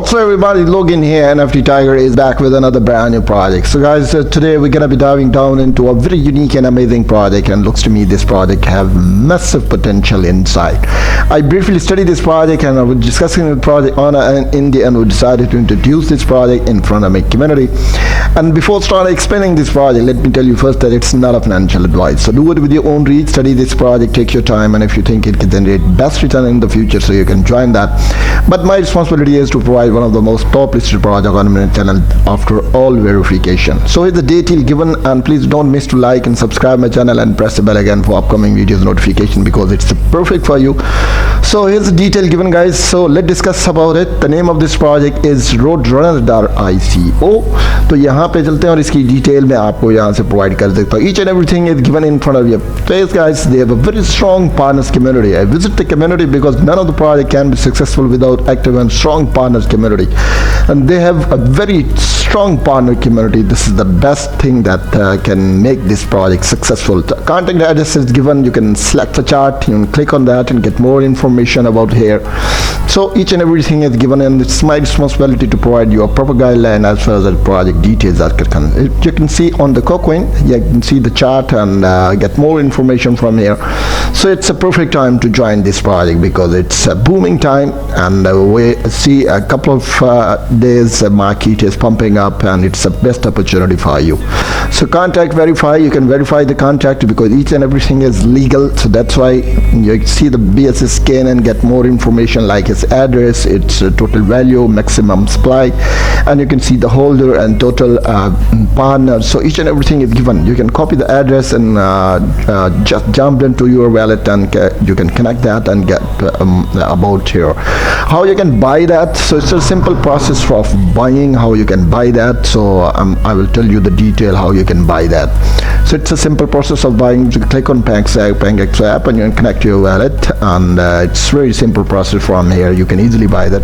What's up everybody, Logan here, NFT Tiger is back with another brand new project. So guys, today we're gonna be diving down into a very unique and amazing project, and looks to me this project have massive potential inside. I briefly studied this project and I was discussing the project on India, and we decided to introduce this project in front of my community. And before starting explaining this project, let me tell you first that it's not a financial advice. So do it with your own read, study this project, take your time, and if you think it can generate best return in the future, so you can join that. But my responsibility is to provide one of the most top listed project on my channel after all verification. So here's the detail given, and please don't miss to like and subscribe my channel and press the bell again for upcoming videos notification, because it's perfect for you. So here's the detail given, guys. So let's discuss about it. The name of this project is Roadrunner.ico. तो यहाँ पे चलते हैं और इसकी detail मैं आपको यहाँ से प्रोवाइड कर देता हूँ. Each and everything is given in front of your face, guys. They have a very strong partners community. I visit the community because none of the project can be successful without active and strong partners community, and they have a very strong partner community. This is the best thing that can make this project successful. The contact address is given. You can select the chart, you can click on that and get more information about here. So each and everything is given, and it's my responsibility to provide you a proper guideline as far as the project details are concerned. You can see on the coin, you can see the chart and get more information from here. So it's a perfect time to join this project because it's a booming time, and we see a couple of days market is pumping up, and it's the best opportunity for you. So contact verify, you can verify the contact because each and everything is legal. So that's why you see the BSS scan and get more information like its address, its total value, maximum supply, and you can see the holder and total partner. So each and everything is given. You can copy the address and just jump into your wallet, and you can connect that and get about here. How you can buy that? So it's a simple process of buying, how you can buy that. So I will tell you the detail how you can buy that. So it's a simple process of buying. You click on PancakeSwap app and you can connect your wallet, and it's very simple process. From here you can easily buy that.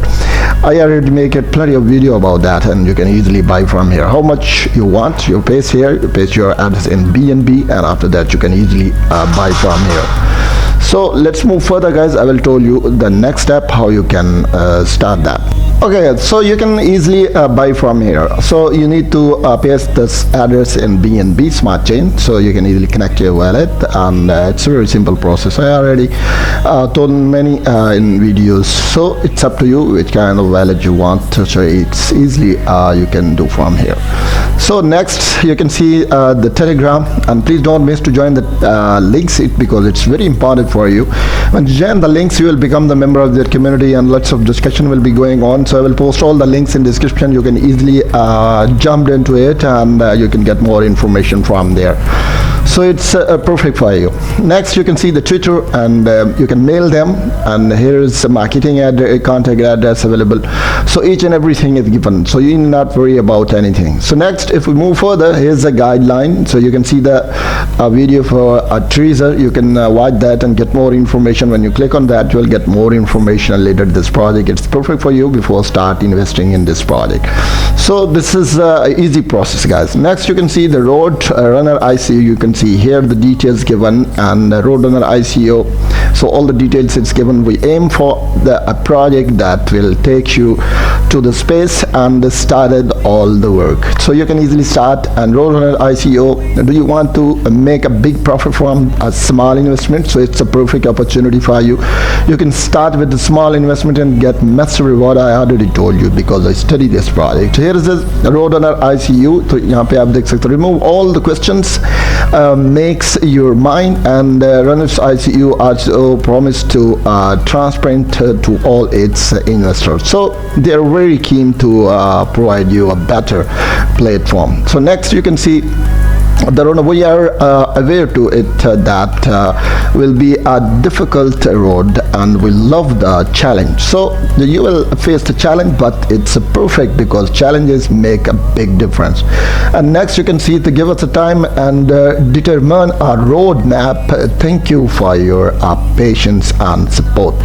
I already make a plenty of video about that, and you can easily buy from here. How much you want, you paste here, you paste your address in BNB, and after that you can easily buy from here. So let's move further, guys. I will tell you the next step how you can start that. Okay, so you can easily buy from here. So you need to paste this address in BNB Smart Chain, so you can easily connect your wallet, and it's a very simple process. I already told many in videos, so it's up to you which kind of wallet you want. So it's easily you can do from here. So next you can see the Telegram, and please don't miss to join the links because it's very important for you. When you join the links, you will become the member of their community, and lots of discussion will be going on. So I will post all the links in description. You can easily jump into it, and you can get more information from there. So it's perfect for you. Next you can see the Twitter, and you can mail them, and here is the marketing contact address available. So each and everything is given, so you need not worry about anything. So next, if we move further, here's the guideline. So you can see the video for a teaser. You can watch that and get more information. When you click on that, you will get more information related to this project. It's perfect for you before start investing in this project. So this is an easy process, guys. Next you can see the Roadrunner ICO. You can see here the details given, and Roadrunner ICO. So all the details it's given. We aim for a project that will take you to the space and started all the work. So you can easily start. And Roadrunner ICO, do you want to make a big profit from a small investment? So it's a perfect opportunity for you. You can start with a small investment and get massive reward. I already told you because I studied this project. Here is the Roadrunner ICO. So यहाँ पे आप देख सकते हो. Remove all the questions, makes your mind, and Runners ICO also promise to transparent to all its investors. So they are very keen to provide you a better platform. So next you can see we are aware to it that will be a difficult road, and we love the challenge. So you will face the challenge, but it's perfect because challenges make a big difference. And next you can see to give us a time and determine a roadmap. Thank you for your patience and support.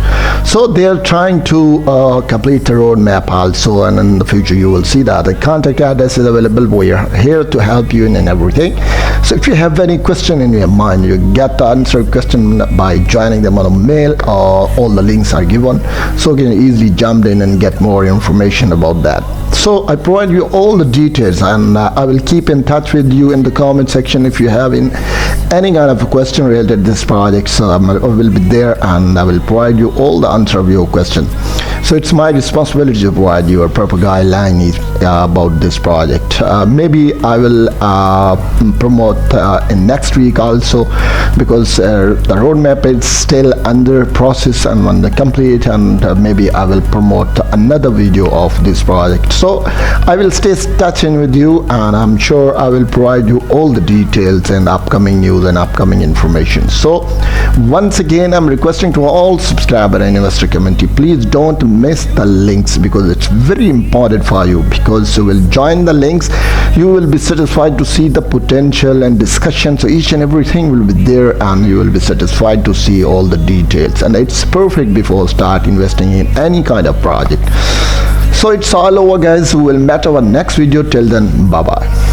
So they are trying to complete the roadmap also, and in the future you will see that the contact address is available. We are here to help you in everything. So if you have any question in your mind, you get the answer question by joining them on a mail, or all the links are given, so you can easily jump in and get more information about that. So I provide you all the details, and I will keep in touch with you in the comment section if you have any kind of a question related to this project. So I will be there and I will provide you all the answer of your question. So it's my responsibility to provide you a proper guideline about this project. Maybe I will promote in next week also, because the roadmap is still under process and when they complete, and maybe I will promote another video of this project. So I will stay touching with you, and I'm sure I will provide you all the details and upcoming news and upcoming information. So once again, I'm requesting to all subscriber and investor community, please don't miss the links, because it's very important for you, because you will join the links, you will be satisfied to see the potential and discussion. So each and everything will be there, and you will be satisfied to see all the details, and it's perfect before start investing in any kind of project. So it's all over, guys. We will meet our next video. Till then, bye bye.